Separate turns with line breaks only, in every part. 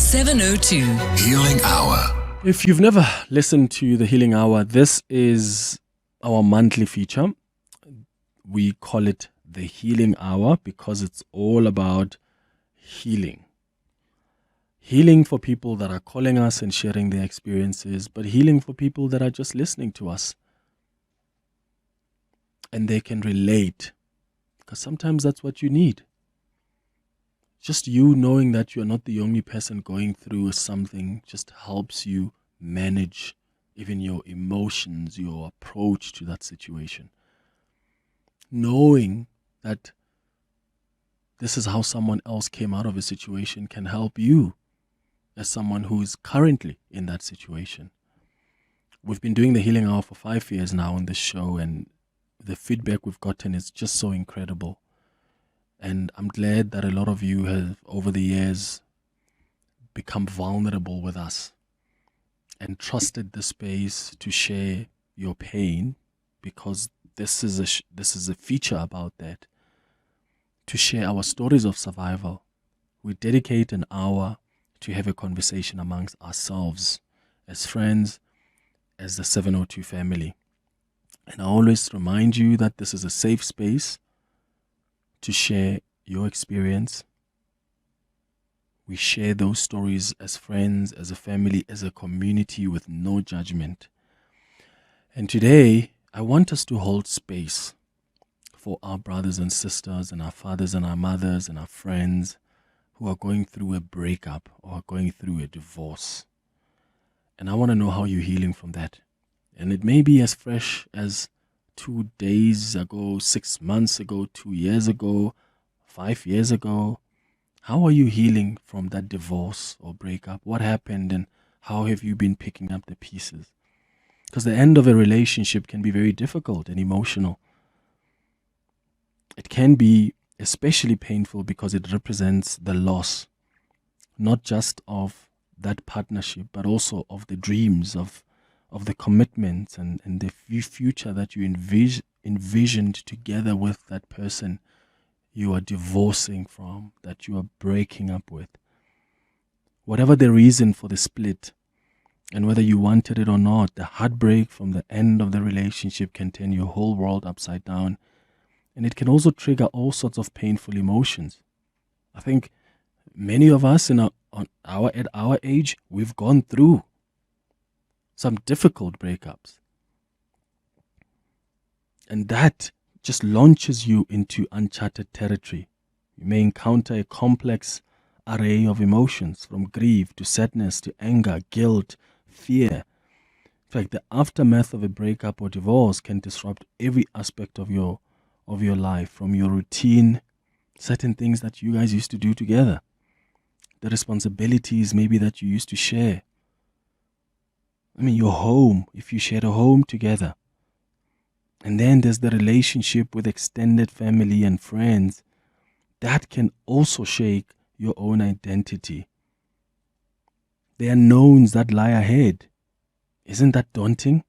702.
Healing Hour.
If you've never listened to the Healing Hour, this is our monthly feature. We call it the Healing Hour because it's all about healing. Healing for people that are calling us and sharing their experiences, but healing for people that are just listening to us. And they can relate, because sometimes that's what you need. Just you knowing that you're not the only person going through something just helps you manage even your emotions, your approach to that situation. Knowing that this is how someone else came out of a situation can help you as someone who is currently in that situation. We've been doing the Healing Hour for 5 years now on this show, and the feedback we've gotten is just so incredible. And I'm glad that a lot of you have, over the years, become vulnerable with us and trusted the space to share your pain, because this is a feature about that, to share our stories of survival. We dedicate an hour to have a conversation amongst ourselves as friends, as the 702 family. And I always remind you that this is a safe space to share your experience. We share those stories as friends, as a family, as a community with no judgment. And today, I want us to hold space for our brothers and sisters and our fathers and our mothers and our friends who are going through a breakup or are going through a divorce. And I want to know how you're healing from that. And it may be as fresh as 2 days ago, 6 months ago, 2 years ago, 5 years ago. How are you healing from that divorce or breakup? What happened and how have you been picking up the pieces? Because the end of a relationship can be very difficult and emotional. It can be especially painful because it represents the loss, not just of that partnership, but also of the dreams, of the commitments and the future that you envisioned together with that person you are divorcing from, that you are breaking up with. Whatever the reason for the split, and whether you wanted it or not, the heartbreak from the end of the relationship can turn your whole world upside down. And it can also trigger all sorts of painful emotions. I think many of us at our age, we've gone through some difficult breakups. And that just launches you into uncharted territory. You may encounter a complex array of emotions, from grief to sadness to anger, guilt, fear. In fact, the aftermath of a breakup or divorce can disrupt every aspect of your life, from your routine, certain things that you guys used to do together, the responsibilities maybe that you used to share. I mean, your home, if you shared a home together. And then there's the relationship with extended family and friends. That can also shake your own identity. The unknowns that lie ahead. Isn't that daunting?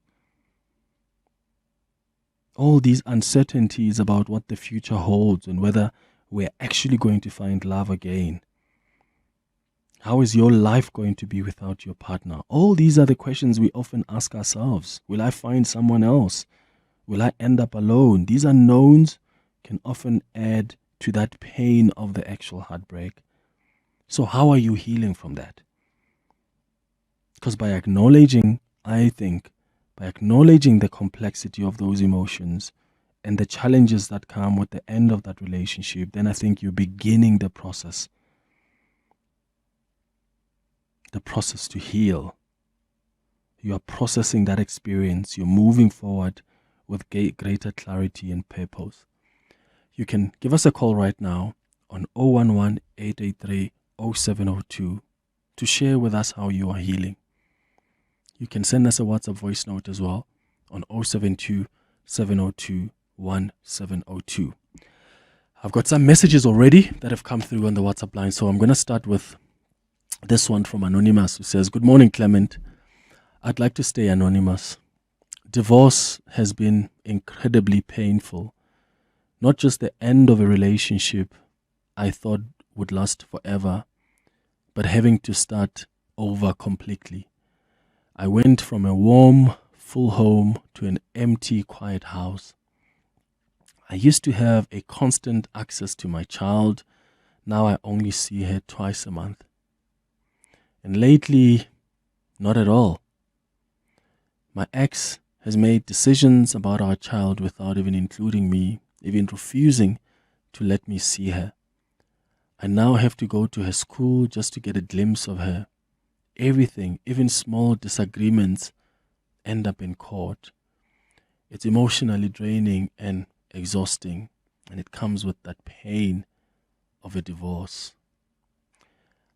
All these uncertainties about what the future holds and whether we're actually going to find love again. How is your life going to be without your partner? All these are the questions we often ask ourselves. Will I find someone else? Will I end up alone? These unknowns can often add to that pain of the actual heartbreak. So how are you healing from that? Because by acknowledging the complexity of those emotions and the challenges that come with the end of that relationship, then I think you're beginning the process to heal. You are processing that experience. You're moving forward with greater clarity and purpose. You can give us a call right now on 011-883-0702 to share with us how you are healing. You can send us a WhatsApp voice note as well on 072-702-1702. I've got some messages already that have come through on the WhatsApp line, so I'm going to start with this one from Anonymous, who says, "Good morning, Clement. I'd like to stay anonymous. Divorce has been incredibly painful. Not just the end of a relationship I thought would last forever, but having to start over completely. I went from a warm, full home to an empty, quiet house. I used to have a constant access to my child. Now I only see her twice a month. And lately, not at all. My ex has made decisions about our child without even including me, even refusing to let me see her. I now have to go to her school just to get a glimpse of her. Everything, even small disagreements, end up in court. It's emotionally draining and exhausting, and it comes with that pain of a divorce.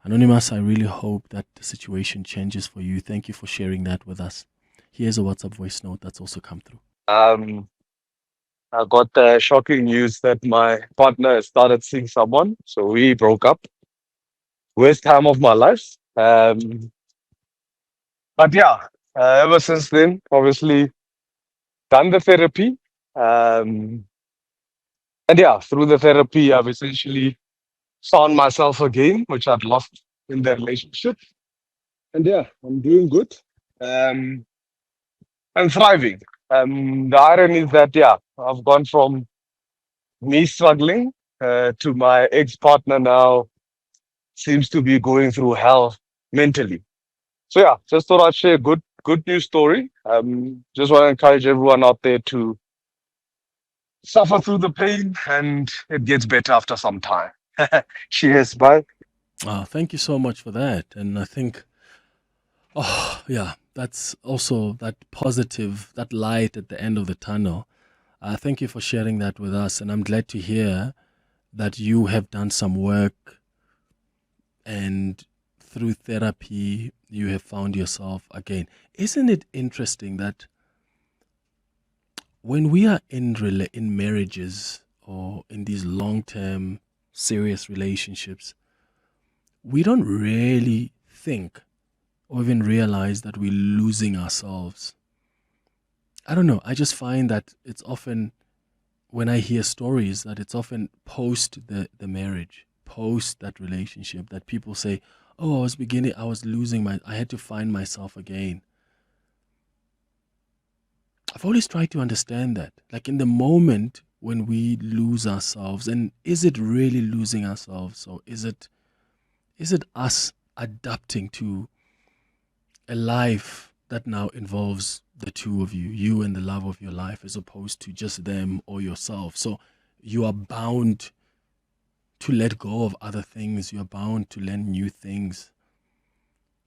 Anonymous, I really hope that the situation changes for you. Thank you for sharing that with us. Here's a WhatsApp voice note that's also come through.
Um, I got the shocking news that my partner has started seeing someone. So we broke up. Worst time of my life. But yeah, ever since then, obviously done the therapy. Um, and yeah, through the therapy, I've essentially found myself again, which I'd lost in the relationship. And yeah, I'm doing good. Um, I'm thriving. The irony is that, yeah, I've gone from me struggling to my ex partner now seems to be going through hell mentally. So yeah, just thought I'd share a good news story. Just want to encourage everyone out there to suffer through the pain, and it gets better after some time. Cheers, bye.
Thank you so much for that. And I think, yeah, that's also that positive, that light at the end of the tunnel. Thank you for sharing that with us. And I'm glad to hear that you have done some work and through therapy, you have found yourself again. Isn't it interesting that when we are in marriages or in these long-term serious relationships, we don't really think or even realize that we're losing ourselves. I don't know. I just find that it's often, when I hear stories, that it's often post the marriage, post that relationship, that people say, oh, I was I had to find myself again. I've always tried to understand that. Like in the moment when we lose ourselves, and is it really losing ourselves? Or is it us adapting to a life that now involves the two of you, you and the love of your life, as opposed to just them or yourself? So you are bound to let go of other things. You're bound to learn new things.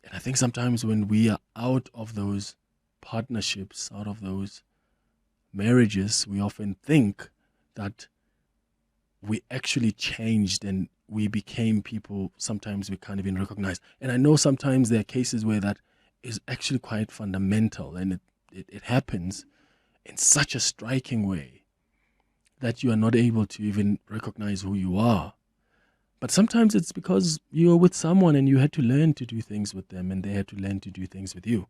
And I think sometimes when we are out of those partnerships, out of those marriages, we often think that we actually changed and we became people sometimes we can't even recognize. And I know sometimes there are cases where that is actually quite fundamental, and it happens in such a striking way that you are not able to even recognize who you are. But sometimes it's because you are with someone and you had to learn to do things with them and they had to learn to do things with you.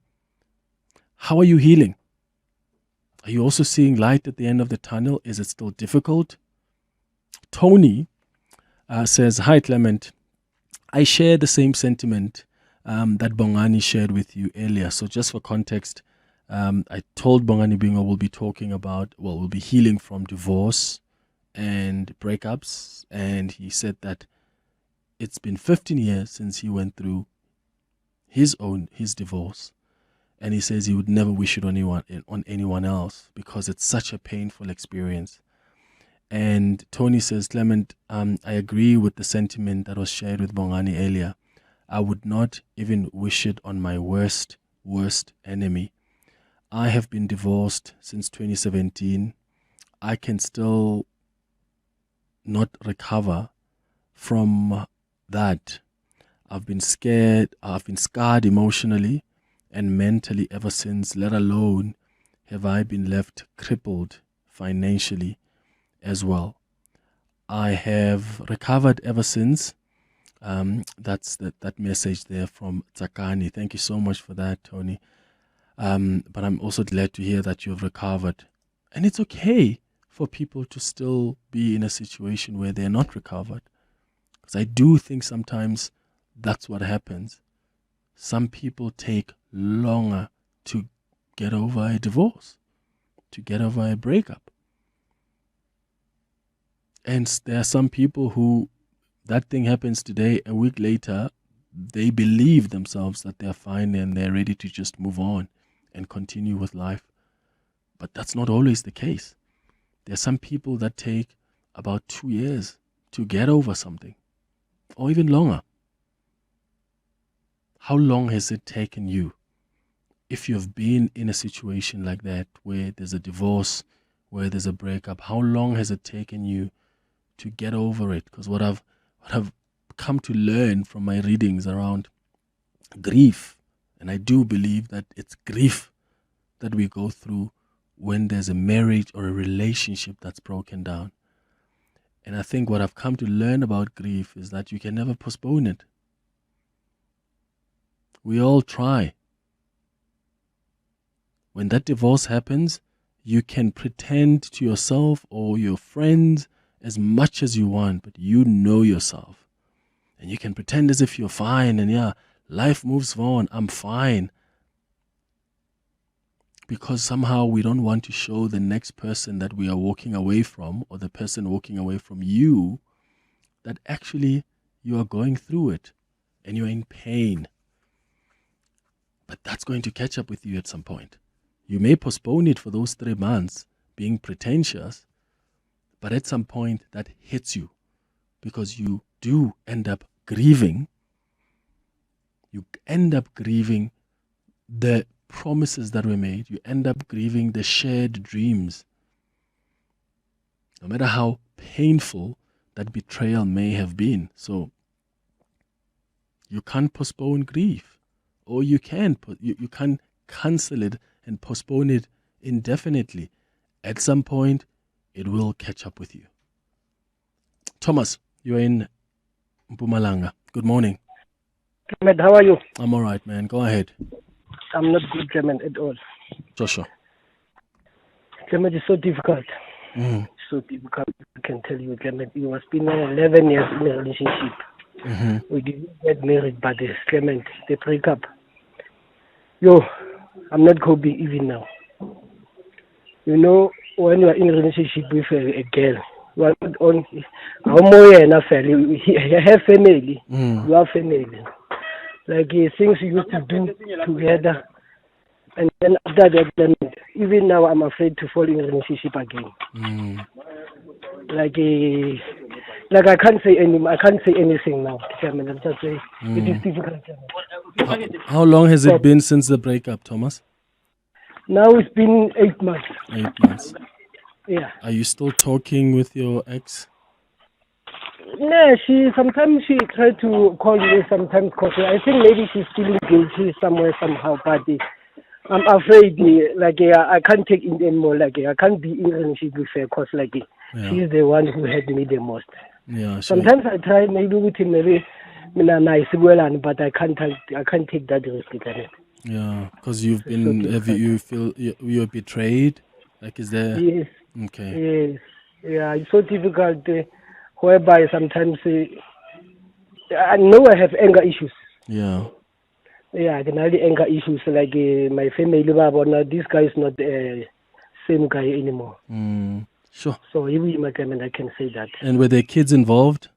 How are you healing? Are you also seeing light at the end of the tunnel? Is it still difficult? Tony says, hi, Clement. I share the same sentiment that Bongani shared with you earlier. So just for context, I told Bongani Bingo we'll be talking about, we'll be healing from divorce and breakups. And he said that it's been 15 years since he went through his divorce. And he says he would never wish it on anyone else because it's such a painful experience. And Tony says, Clement, I agree with the sentiment that was shared with Bongani earlier. I would not even wish it on my worst enemy. I have been divorced since 2017. I can still not recover from that. I've been scarred emotionally and mentally ever since, let alone have I been left crippled financially as well. I have recovered ever since. That's that message there from Tsakani. Thank you so much for that, Tony. But I'm also glad to hear that you've recovered. And it's okay for people to still be in a situation where they're not recovered. Because I do think sometimes that's what happens. Some people take longer to get over a divorce, to get over a breakup. And there are some people who that thing happens today, a week later, they believe themselves that they're fine and they're ready to just move on and continue with life. But that's not always the case. There are some people that take about 2 years to get over something, or even longer. How long has it taken you? If you've been in a situation like that, where there's a divorce, where there's a breakup, how long has it taken you to get over it? Because what I've come to learn from my readings around grief, and I do believe that it's grief that we go through when there's a marriage or a relationship that's broken down. And I think what I've come to learn about grief is that you can never postpone it. We all try. When that divorce happens, you can pretend to yourself or your friends as much as you want, but you know yourself. And you can pretend as if you're fine and yeah, life moves on, I'm fine. Because somehow we don't want to show the next person that we are walking away from, or the person walking away from you, that actually you are going through it and you're in pain. But that's going to catch up with you at some point. You may postpone it for those 3 months, being pretentious, but at some point that hits you because you do end up grieving. You end up grieving the promises that were made. You end up grieving the shared dreams. No matter how painful that betrayal may have been. So you can't postpone grief, or you can cancel it and postpone it indefinitely. At some point, it will catch up with you. Thomas, you're in Mpumalanga. Good morning.
Clement, how are you?
I'm all right, man. Go ahead.
I'm not good, Clement, at all.
Joshua.
Clement, is so difficult. So difficult, I can tell you, Clement. You have been 11 years in a relationship. We didn't get married, but Clement, the breakup. Yo, I'm not coping even now. You know, when you are in a relationship with a girl, you are not on. You have family. You have family. Like things you used to do together. And then after that, even now I'm afraid to fall in a relationship again. Like I can't say anything now. I'm just saying it is difficult.
How long has it been since the breakup, Thomas?
Now it's been 8 months.
8 months.
Yeah.
Are you still talking with your ex?
No, sometimes she try to call me sometimes because I think maybe she's feeling guilty somewhere somehow, but I'm afraid I can't take it anymore. I can't be in a relationship with her because she's the one who hurt me the most.
Yeah, sure.
Sometimes I try maybe with him, but I can't take that risk.
Yeah, because you've been. You feel you're betrayed? Like, is there?
Yes.
Okay.
Yes. Yeah, it's so difficult. Whereby sometimes I know I have anger issues.
Yeah.
Yeah, I can have anger issues. Like my family, this guy is not the same guy anymore.
Sure.
So even I can say that.
And were there kids involved?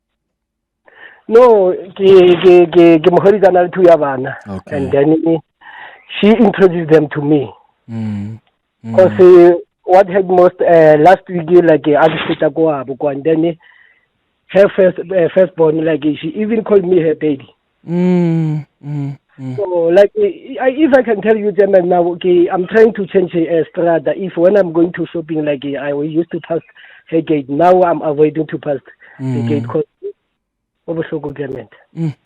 No, okay. And then she introduced them to me. Because what had most last week, and then her firstborn, she even called me her baby. So, if I can tell you, German, now, okay, I'm trying to change strada. If when I'm going to shopping, I used to pass her gate, now I'm avoiding to pass the gate because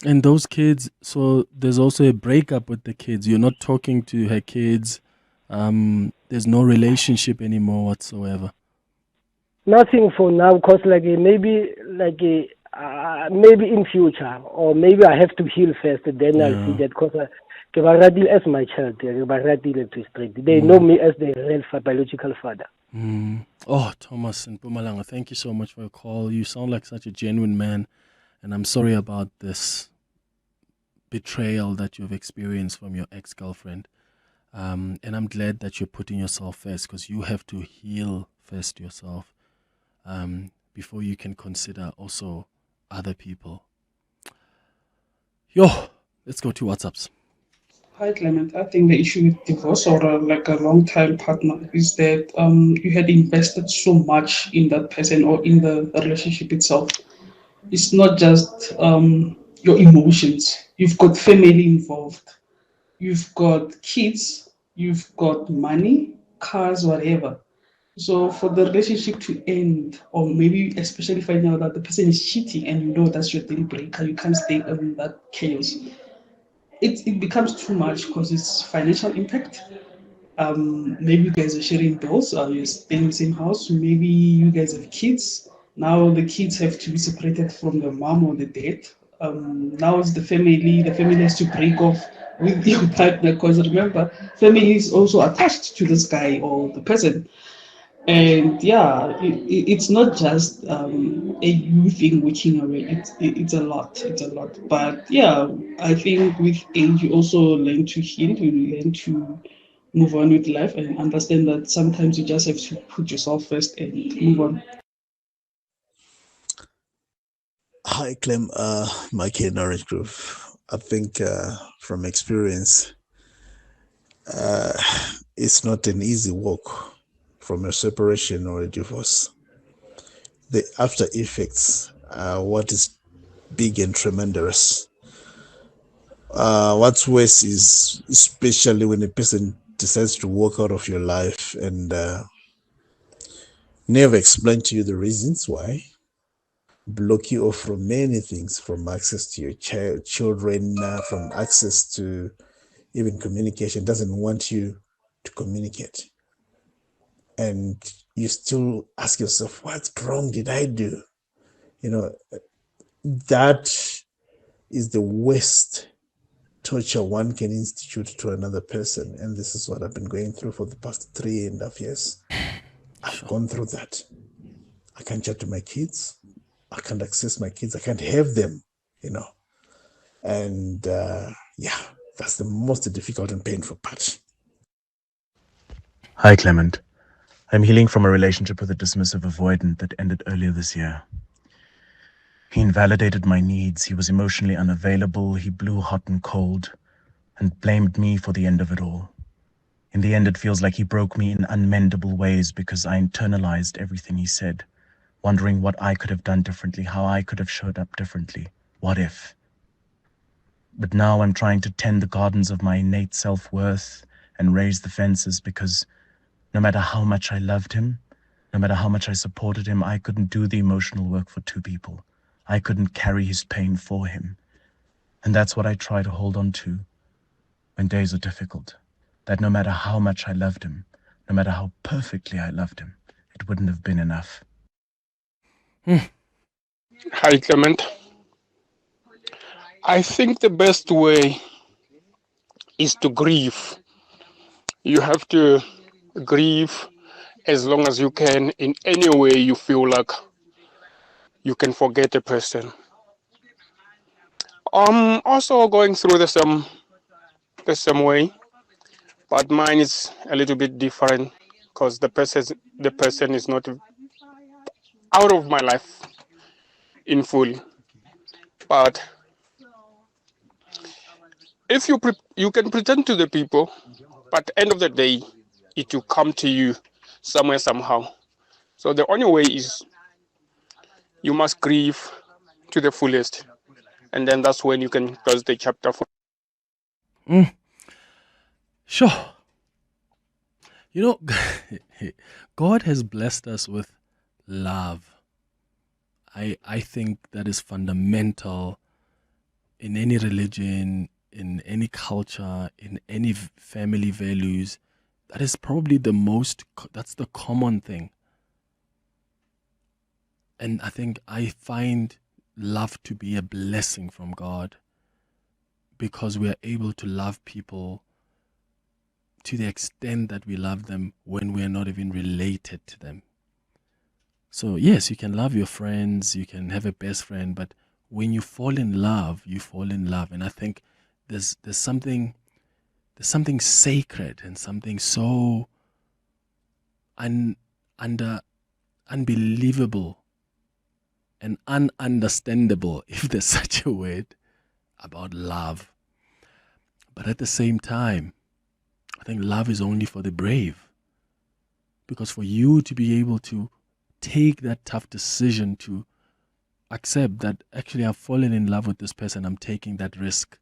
and those kids, so there's also a breakup with the kids. You're not talking to her kids. There's no relationship anymore whatsoever.
Nothing for now, because maybe in future, or maybe I have to heal first, then I'll see that. Because as my child, they know me as the real biological father.
Oh, Thomas in Mpumalanga, thank you so much for your call. You sound like such a genuine man, and I'm sorry about this. betrayal that you've experienced from your ex-girlfriend. And I'm glad that you're putting yourself first, because you have to heal first yourself before you can consider also other people. Yo, let's go to WhatsApps.
Hi, Clement. I think the issue with divorce or like a long time partner is that you had invested so much in that person or in the relationship itself. It's not just your emotions. You've got family involved. You've got kids. You've got money, cars, whatever. So for the relationship to end, or maybe especially finding out that the person is cheating and you know that's your deal breaker, you can't stay in that chaos. It becomes too much because it's financial impact. Maybe you guys are sharing bills, or you're staying in the same house. Maybe you guys have kids. Now the kids have to be separated from the mom or the dad. Now it's the family. The family has to break off with your partner because remember, family is also attached to this guy or the person. And yeah, it's not just a you thing walking away. It's a lot. It's a lot. But yeah, I think with age you also learn to heal. You learn to move on with life and understand that sometimes you just have to put yourself first and move on.
Hi, Clem. Mike here in Orange Grove. I think from experience, it's not an easy walk from a separation or a divorce. The after effects are what is big and tremendous. What's worse is especially when a person decides to walk out of your life and never explain to you the reasons why, block you off from many things, from access to your children, from access to even communication, doesn't want you to communicate. And you still ask yourself, what wrong did I do? You know, that is the worst torture one can institute to another person. And this is what I've been going through for the past 3.5 years. I've gone through that. I can't chat to my kids. I can't access my kids. I can't have them, you know. And yeah, that's the most difficult and painful part.
Hi, Clement. I'm healing from a relationship with a dismissive avoidant that ended earlier this year. He invalidated my needs. He was emotionally unavailable. He blew hot and cold and blamed me for the end of it all. In the end, it feels like he broke me in unmendable ways because I internalized everything he said, wondering what I could have done differently, how I could have showed up differently. What if? But now I'm trying to tend the gardens of my innate self-worth and raise the fences because no matter how much I loved him, no matter how much I supported him, I couldn't do the emotional work for two people. I couldn't carry his pain for him. And that's what I try to hold on to when days are difficult. That no matter how much I loved him, no matter how perfectly I loved him, it wouldn't have been enough.
Hi, Clement. I think the best way is to grieve. You have to grieve as long as you can in any way you feel like you can forget a person. I'm also going through the same way, but mine is a little bit different because the person is not out of my life in full. But if you can pretend to the people, but at the end of the day, it will come to you somewhere somehow. So the only way is you must grieve to the fullest, and then that's when you can close the chapter.
Sure. You know, God has blessed us with love. I think that is fundamental in any religion, in any culture, in any family values. That is probably that's the common thing. And I think I find love to be a blessing from God because we are able to love people to the extent that we love them when we are not even related to them. So yes, you can love your friends, you can have a best friend, but when you fall in love, you fall in love. And I think there's something sacred and something so unbelievable and ununderstandable, if there's such a word, about love. But at the same time, I think love is only for the brave. Because for you to be able to take that tough decision to accept that actually I've fallen in love with this person, I'm taking that risk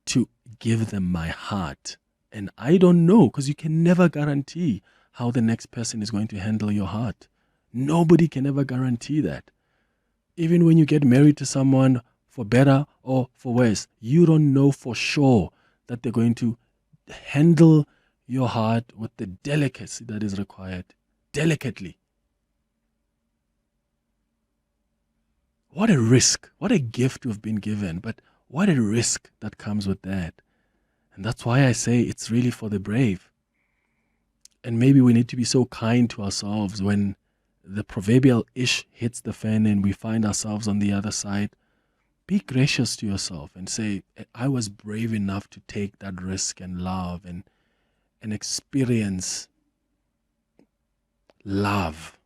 to give them my heart. And I don't know, because you can never guarantee how the next person is going to handle your heart. Nobody can ever guarantee that. Even when you get married to someone, for better or for worse, you don't know for sure that they're going to handle your heart with the delicacy that is required. Delicately. What a risk. What a gift we've been given. But what a risk that comes with that. And that's why I say it's really for the brave. And maybe we need to be so kind to ourselves when the proverbial ish hits the fan and we find ourselves on the other side. Be gracious to yourself and say, I was brave enough to take that risk and love and experience love.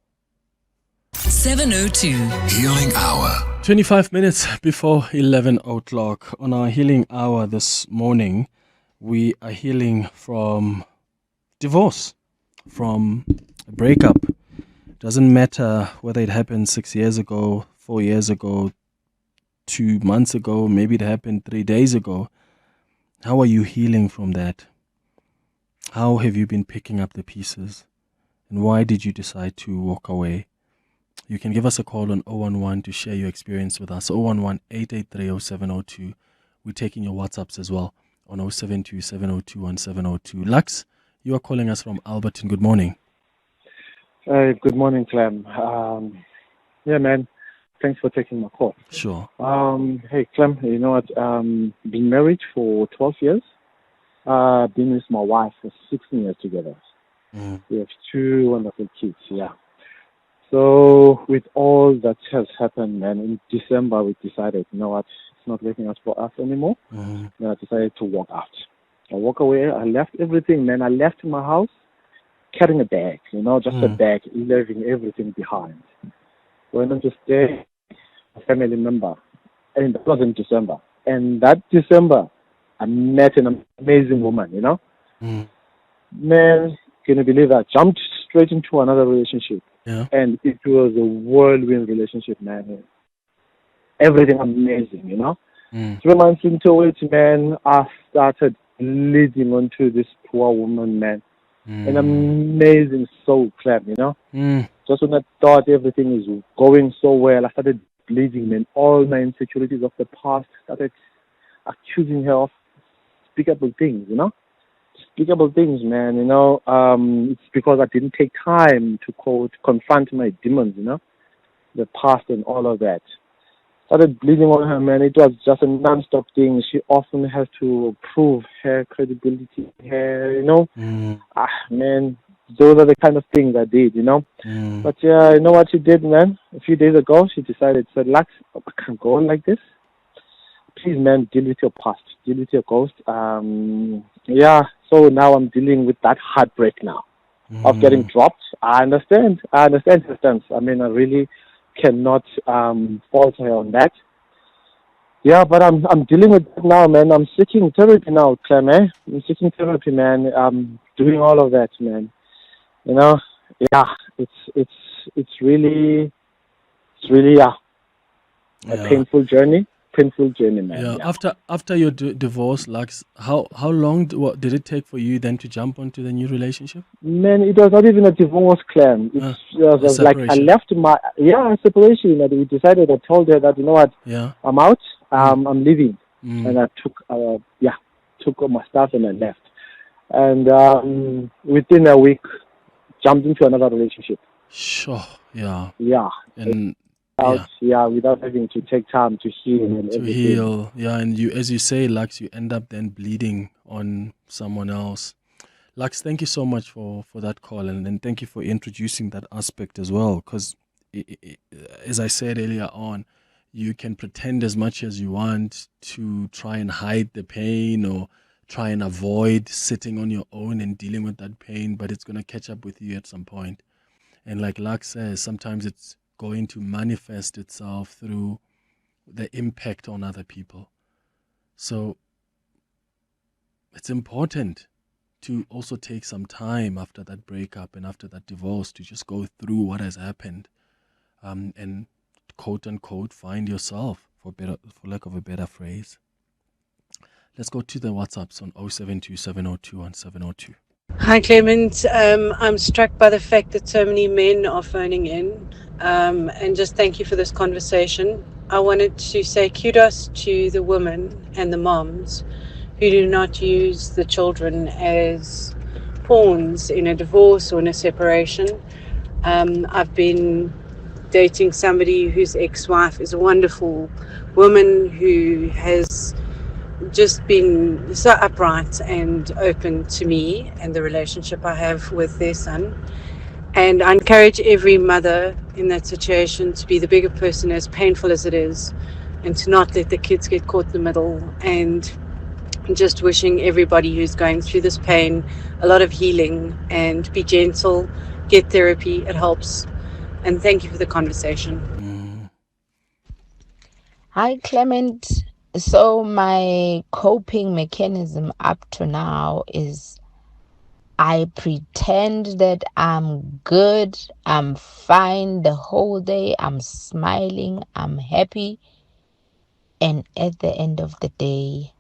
702 Healing Hour.
25 minutes before 11 o'clock. On our healing hour this morning, we are healing from divorce, from a breakup. Doesn't matter whether it happened 6 years ago, 4 years ago, 2 months ago, maybe it happened 3 days ago. How are you healing from that? How have you been picking up the pieces? And why did you decide to walk away? You can give us a call on 011 to share your experience with us. 011-883-0702. We're taking your WhatsApps as well on 072-702-1702. Lux, you are calling us from Alberton. Good morning.
Good morning, Clem. Yeah, man. Thanks for taking my call.
Sure.
Hey, Clem, you know what? Been married for 12 years. Been with my wife for 16 years together. We have 2 wonderful kids, yeah. So with all that has happened, man, in December we decided, you know what, it's not working out for us anymore. Then I decided to walk out. I walk away. I left everything, man. I left my house carrying a bag, you know, just a bag, leaving everything behind. Went on to stay a family member, and that was in December. And that December, I met an amazing woman, you know. Man, can you believe that? Jumped straight into another relationship.
Yeah.
And it was a whirlwind relationship, man. Everything amazing, you know. 3 months into it, man, I started leading onto this poor woman, man. An amazing soul, Clem, you know. Just when I thought everything was going so well, I started bleeding, man. All my insecurities of the past started accusing her of unspeakable things, you know. Unspeakable things, man, you know. It's because I didn't take time to confront my demons, you know, the past and all of that. Started bleeding on her, man. It was just a non-stop thing. She often has to prove her credibility, you know. Man, those are the kind of things I did, you know. But yeah, you know what she did, man? A few days ago, she decided, said, Lux, I can't go on like this. Please, man, deal with your past, deal with your ghost. Yeah, so now I'm dealing with that heartbreak now of getting dropped. I understand systems. I mean, I really cannot fault her on that. Yeah, but I'm dealing with it now, man. I'm seeking therapy now, Clem. I'm seeking therapy, man. I'm doing all of that, man. You know, yeah, it's really a painful journey. Man.
Yeah. After your divorce, Lux, how long did it take for you then to jump onto the new relationship?
Man, it was not even a divorce, Clem. It was like I left my separation. And we decided. I told her that, you know what, I'm out. I'm leaving, and I took all my stuff and I left. And within a week, jumped into another relationship.
Sure. Yeah.
Yeah.
And
without having to take time to heal and everything.
And you, as you say, Lux, you end up then bleeding on someone else. Lux, thank you so much for that call, and thank you for introducing that aspect as well, because as I said earlier on, You can pretend as much as you want to try and hide the pain or try and avoid sitting on your own and dealing with that pain, but it's going to catch up with you at some point. And like Lux says, sometimes it's going to manifest itself through the impact on other people. So it's important to also take some time after that breakup and after that divorce to just go through what has happened, and quote unquote find yourself, for lack of a better phrase. Let's go to the WhatsApps on 0727021702.
Hi, Clement. I'm struck by the fact that so many men are phoning in, and just thank you for this conversation. I wanted to say kudos to the women and the moms who do not use the children as pawns in a divorce or in a separation. I've been dating somebody whose ex-wife is a wonderful woman who has just been so upright and open to me and the relationship I have with their son. And I encourage every mother in that situation to be the bigger person, as painful as it is, and to not let the kids get caught in the middle. And just wishing everybody who's going through this pain a lot of healing, and be gentle, get therapy, it helps. And thank you for the conversation.
Hi, Clement. So my coping mechanism up to now is I pretend that I'm good, I'm fine the whole day, I'm smiling, I'm happy. And at the end of the day,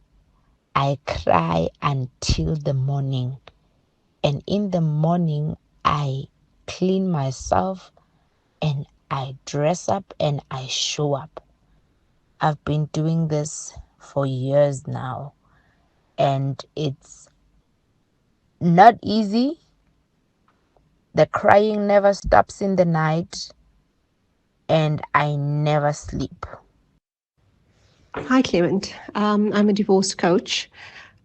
I cry until the morning. And in the morning, I clean myself and I dress up and I show up. I've been doing this for years now, and it's not easy. The crying never stops in the night, and I never sleep.
Hi, Clement. I'm a divorce coach,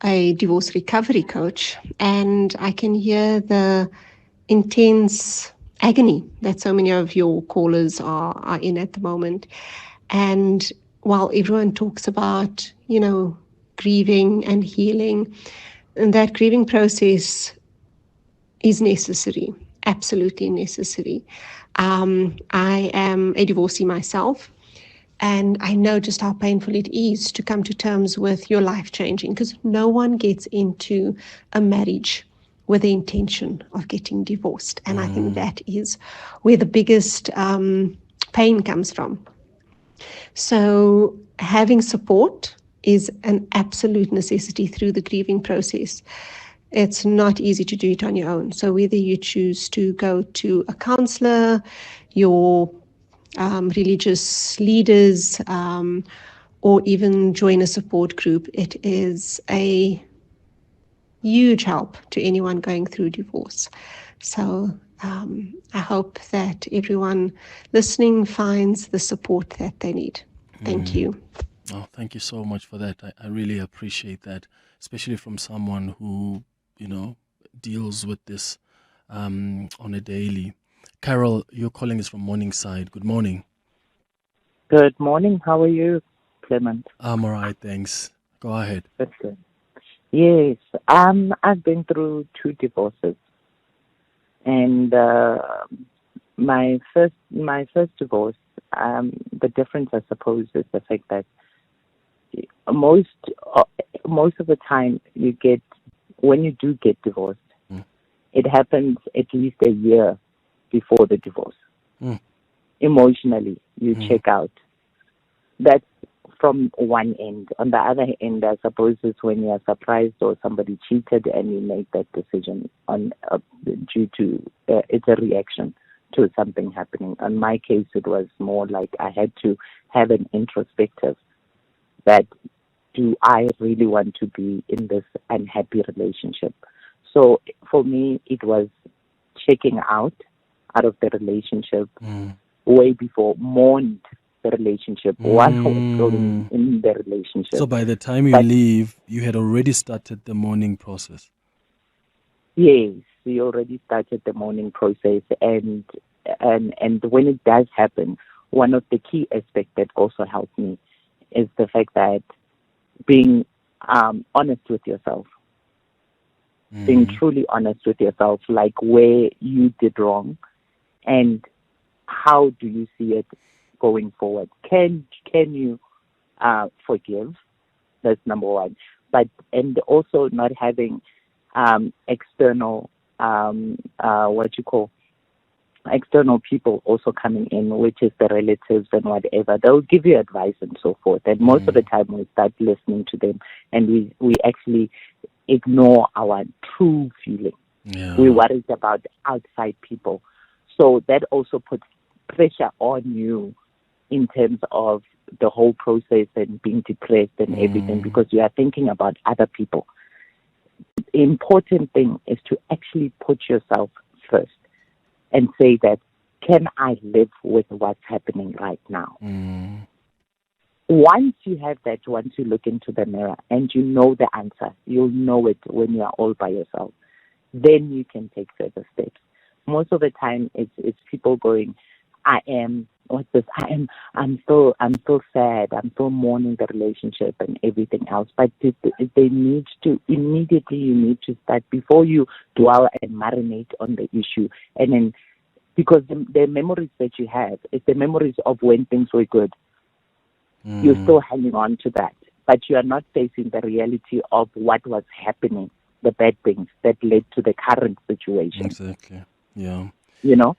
a divorce recovery coach, and I can hear the intense agony that so many of your callers are in at the moment. And while everyone talks about, grieving and healing, and that grieving process is necessary, absolutely necessary. I am a divorcee myself, and I know just how painful it is to come to terms with your life changing, because no one gets into a marriage with the intention of getting divorced. And I think that is where the biggest pain comes from. So having support is an absolute necessity through the grieving process. It's not easy to do it on your own. So whether you choose to go to a counselor, your religious leaders, or even join a support group, it is a huge help to anyone going through divorce. So I hope that everyone listening finds the support that they need. Thank you.
Oh, thank you so much for that. I really appreciate that, especially from someone who, deals with this on a daily. Carol, your calling is from Morningside. Good morning.
Good morning. How are you, Clement?
I'm all right, thanks. Go ahead.
That's good. Yes, I've been through 2 divorces, and my first divorce. The difference, I suppose, is the fact that most of the time when you do get divorced, it happens at least a year before the divorce. Emotionally, you check out. That's from one end. On the other end, I suppose, is when you are surprised or somebody cheated and you make that decision due to it's a reaction to something happening. In my case, it was more like I had to have an introspective that, do I really want to be in this unhappy relationship? So for me, it was checking out of the relationship way before, mourned the relationship while I was going in the relationship.
So by the time you leave, you had already started the mourning process.
Yes, we already started the mourning process, and when it does happen, one of the key aspects that also helped me is the fact that being honest with yourself, being truly honest with yourself, like where you did wrong and how do you see it going forward. Can you forgive? That's number one. But and also not having external external people also coming in, which is the relatives and whatever. They'll give you advice and so forth. And most of the time we start listening to them and we actually ignore our true feeling.
Yeah.
We're worried about outside people. So that also puts pressure on you in terms of the whole process and being depressed and everything, because you are thinking about other people. The important thing is to actually put yourself first and say that, can I live with what's happening right now? Once you have that, once you look into the mirror and you know the answer, you'll know it when you are all by yourself, then you can take further steps. Most of the time it's people going, I'm still sad, I'm still mourning the relationship and everything else. But they need to, immediately you need to start, before you dwell and marinate on the issue. And then, because the memories that you have is the memories of when things were good. You're still hanging on to that, but you are not facing the reality of what was happening, the bad things that led to the current situation.
Exactly. Yeah.
You know?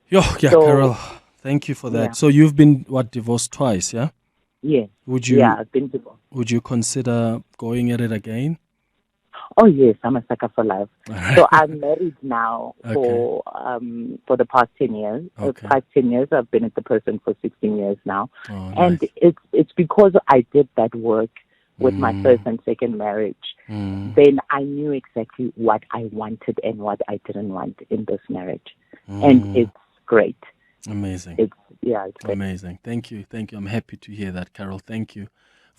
Yeah,
So,
Carol, thank you for that.
yeah.
So you've been, divorced twice, yeah?
Yeah.
Yeah,
I've been divorced.
Would you consider going at it again?
Oh yes, I'm a sucker for love. So I'm married now for the past 10 years.
Okay.
Past 10 years, I've been with the person for 16 years now.
Oh,
and
nice.
it's because I did that work with my first and second marriage. Then I knew exactly what I wanted and what I didn't want in this marriage. And it's great.
Amazing.
It's great.
Amazing. Thank you. I'm happy to hear that, Carol. Thank you.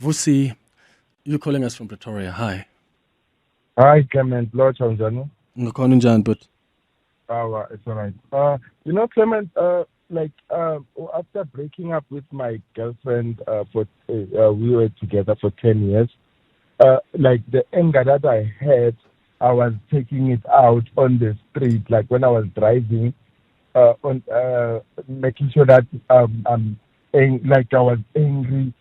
Vusi, you're calling us from Pretoria. Hi.
Hi, Clement. Lord Chanjani.
But
It's all right. Clement, after breaking up with my girlfriend, we were together for 10 years. The anger that I had, I was taking it out on the street, like when I was driving, making sure that I was angry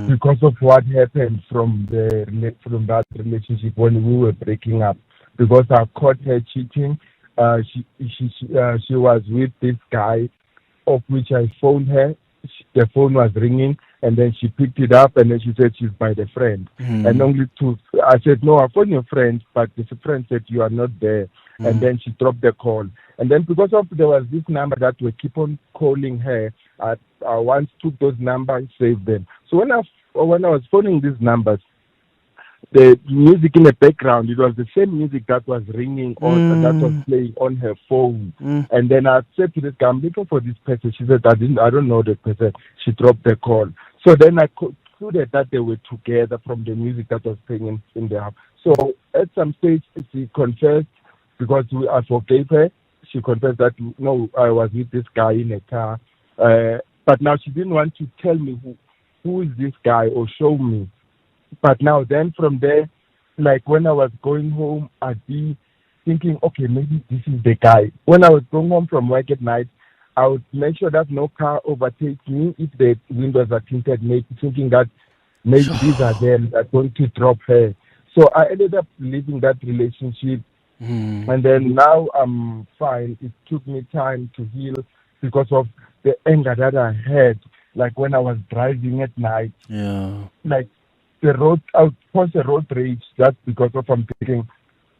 because of what happened from that relationship when we were breaking up. Because I caught her cheating. She was with this guy, of which I phoned her. The phone was ringing, and then she picked it up, and then she said she's by the friend. And I said, no, I phoned your friend, but the friend said you are not there. And then she dropped the call. And then because there was this number that we keep on calling her, I once took those numbers, saved them. So when I was phoning these numbers, the music in the background, it was the same music that was ringing on, that was playing on her phone. And then I said to this guy, I'm looking for this person. She said, I don't know the person. She dropped the call. So then I concluded that they were together from the music that was playing in the house. So at some stage, she confessed, because I forgave her. She confessed that, no, I was with this guy in a car. But now she didn't want to tell me who is this guy or show me. But now then from there, like when I was going home, I'd be thinking, okay, maybe this is the guy. When I was going home from work at night, I would make sure that no car overtakes me if the windows are tinted, thinking that maybe these are them that are going to drop her. So I ended up leaving that relationship. And then now I'm fine. It took me time to heal because of the anger that I had, like when I was driving at night.
Yeah.
Like the road, I would cause a road rage. That's because of I'm thinking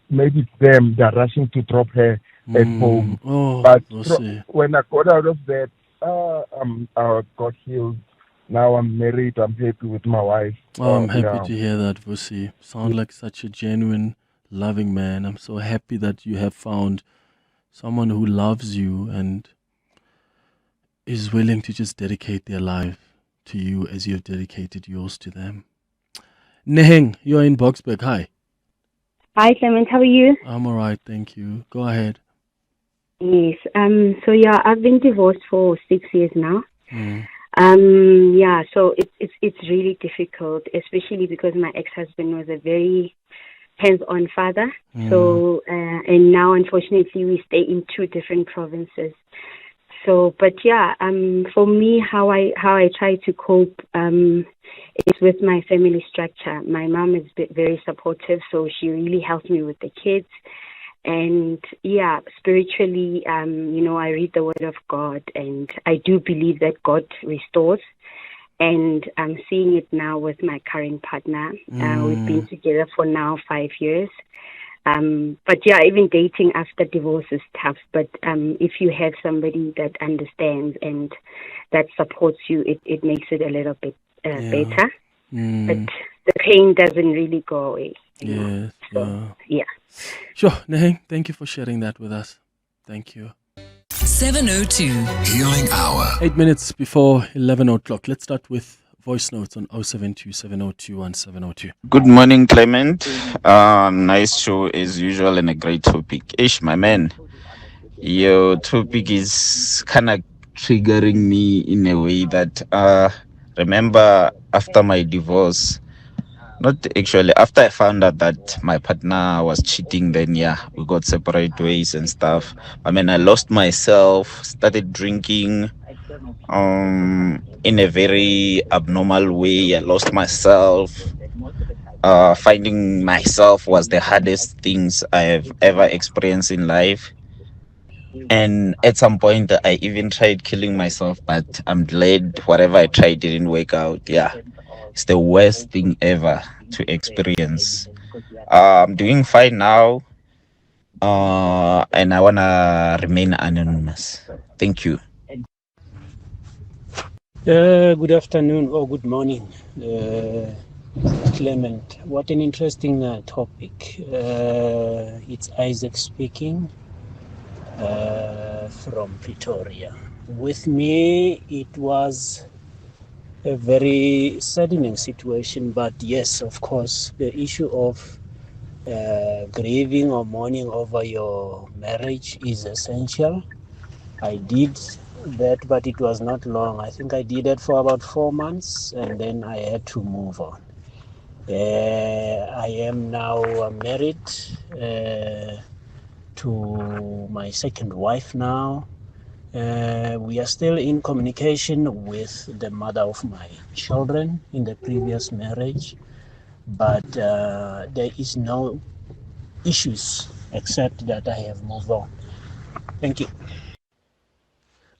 maybe it's them. They're rushing to drop her at home. But when I got out of that, I got healed. Now I'm married. I'm happy with my wife.
I'm happy to hear that, Vusi. Sound like such a genuine, loving man. I'm so happy that you have found someone who loves you and is willing to just dedicate their life to you as you've dedicated yours to them. Neheng, you're in Boxburg. Hi.
Hi, Clement. How are you?
I'm all right, thank you. Go ahead.
Yes. I've been divorced for 6 years now. Yeah, so it's really difficult, especially because my ex-husband was a very hands-on father. So and now unfortunately we stay in two different provinces. So, but yeah, for me, how I try to cope is with my family structure. My mom is very supportive, so she really helps me with the kids. And yeah, spiritually, I read the Word of God, and I do believe that God restores. And I'm seeing it now with my current partner. We've been together for now 5 years. But yeah, even dating after divorce is tough. But if you have somebody that understands and that supports you, it makes it a little bit better. But the pain doesn't really go away.
Yes.
Yeah.
Sure, Neheng, thank you for sharing that with us. Thank you.
702 Healing Hour.
8 minutes before 11 o'clock. Let's start with voice notes on 072 702 1702.
Good morning, Clement. Nice show as usual and a great topic. Ish, my man, your topic is kind of triggering me in a way that remember after my divorce, not actually, after I found out that my partner was cheating, then yeah, we got separate ways and stuff. I mean, I lost myself, started drinking in a very abnormal way. I lost myself. Finding myself was the hardest things I have ever experienced in life. And at some point, I even tried killing myself, but I'm glad whatever I tried didn't work out. Yeah, it's the worst thing ever to experience. I'm doing fine now, and I want to remain anonymous. Thank you.
Good afternoon or good morning, Clement. What an interesting topic. It's Isaac speaking from Pretoria. With me, it was a very saddening situation, but yes, of course, the issue of grieving or mourning over your marriage is essential. I did that, but it was not long. I think I did it for about 4 months, and then I had to move on. I am now married to my second wife now. We are still in communication with the mother of my children in the previous marriage, but there is no issues except that I have moved on. Thank you.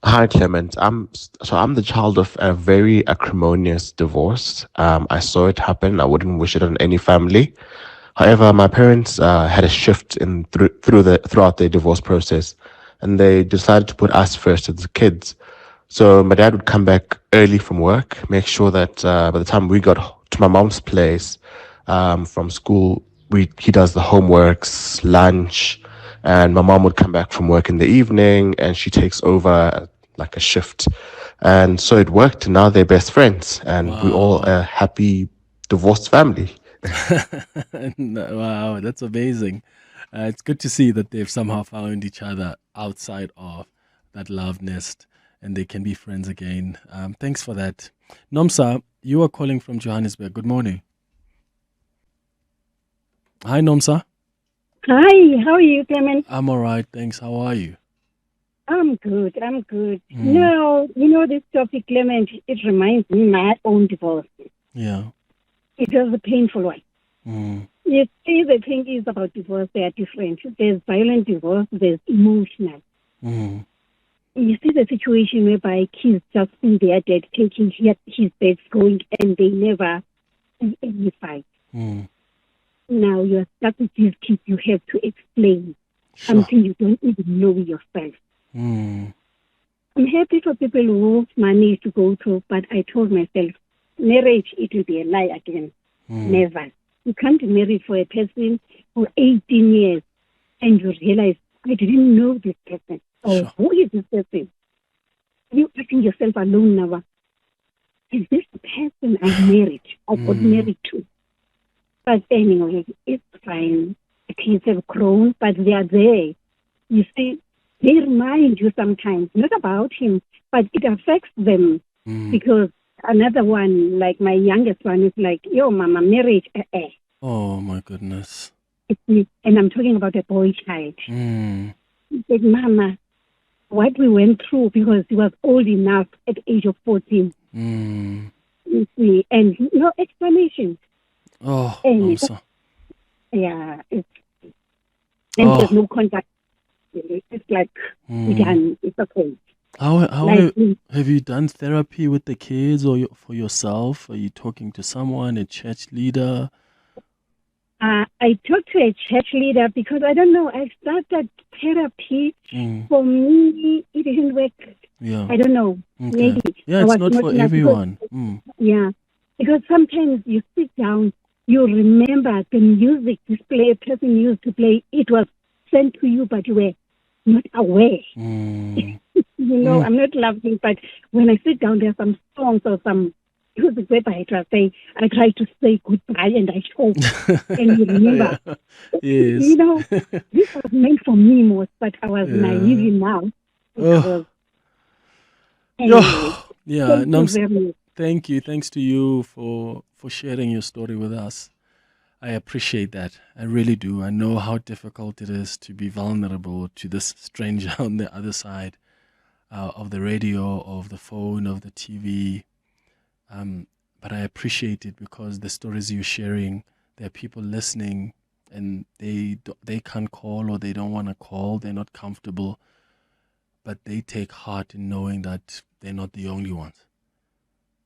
Hi, Clement. I'm the child of a very acrimonious divorce. I saw it happen. I wouldn't wish it on any family. However, my parents had a shift in throughout the divorce process, and they decided to put us first as the kids. So my dad would come back early from work, make sure that by the time we got to my mom's place from school, he does the homeworks, lunch, and my mom would come back from work in the evening, and she takes over like a shift. And so it worked, and now they're best friends, and we're all a happy divorced family.
Wow, that's amazing. It's good to see that they've somehow found each other outside of that love nest and they can be friends again. Thanks for that. Nomsa, you are calling from Johannesburg. Good morning. Hi, Nomsa.
Hi, how are you, Clement?
I'm all right, thanks. How are you?
I'm good. No, this topic, Clement, it reminds me of my own divorce.
Yeah.
It was a painful one. You see, the thing is about divorce, they are different. There's violent divorce, there's emotional. You see the situation whereby kids just see their dad taking his bed going and they never see any fight. Now you're stuck with these kids, you have to explain something you don't even know yourself. I'm happy for people who manage to go through, but I told myself, marriage, it will be a lie again. Never. You can't be married for a person for 18 years and you realize, I didn't know this person. Or who is this person? You putting yourself alone now. Is this the person I got married to? But anyway, it's fine. The kids have grown, but they are there. You see, they remind you sometimes, not about him, but it affects them because another one, like my youngest one, is like, yo, mama, marriage,
Oh my goodness.
and I'm talking about a boy child. He said, Mama, what we went through, because he was old enough at the age of 14. You see, and no explanation.
Oh,
And
I'm so.
Yeah, there's no contact. It's like, we're done. It's okay.
How
Like,
have you done therapy with the kids or for yourself? Are you talking to someone, a church leader?
I talked to a church leader because I don't know. I started therapy. For me, it didn't work.
Yeah.
I don't know.
Okay.
Maybe.
Yeah, it's not for everyone.
Yeah. Because sometimes you sit down, you remember the music this person used to play. It was sent to you, but you were not aware. I'm not laughing, but when I sit down, there's some songs or some music where I try to say goodbye and I choke. And you remember,
Yes.
This was meant for me most, but I was naive enough.
Thank you. Thanks to you for sharing your story with us. I appreciate that. I really do. I know how difficult it is to be vulnerable to this stranger on the other side of the radio, of the phone, of the TV. But I appreciate it because the stories you're sharing, there are people listening and they can't call or they don't want to call. They're not comfortable. But they take heart in knowing that they're not the only ones.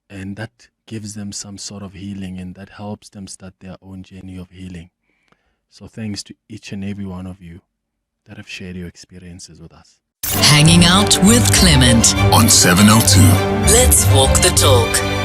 And that gives them some sort of healing and that helps them start their own journey of healing. So thanks to each and every one of you that have shared your experiences with us.
Hanging out with Clement
on 702.
Let's walk the talk.